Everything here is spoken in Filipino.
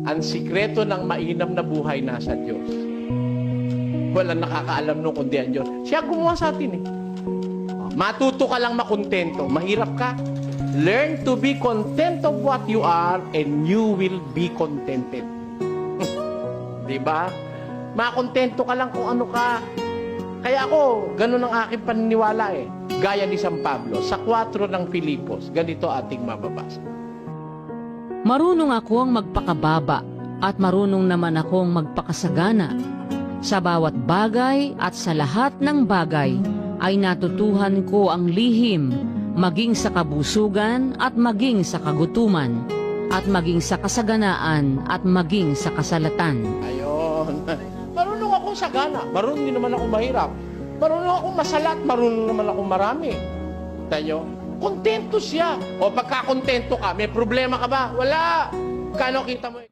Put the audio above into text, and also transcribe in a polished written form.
Ang sikreto ng mainam na buhay nasa Diyos. Walang nakakaalam nung kundi ang Diyos. Siya gumawa sa atin eh. Matuto ka lang makontento. Mahirap ka. Learn to be content of what you are and you will be contented. Diba? Makontento ka lang kung ano ka. Kaya ako, ganun ang aking paniniwala eh. Gaya ni San Pablo, sa 4 ng Filipos, ganito ating mababasa. Marunong akong magpakababa at marunong naman akong magpakasagana. Sa bawat bagay at sa lahat ng bagay ay natutuhan ko ang lihim, maging sa kabusugan at maging sa kagutuman, at maging sa kasaganaan at maging sa kasalatan. Ayun. Marunong akong sagana. Marunong din naman akong mahirap. Marunong akong masalat. Marunong naman akong marami. Tayo, kontento siya. O pagka kontento ka, may problema ka ba? Wala. Kano kita mo?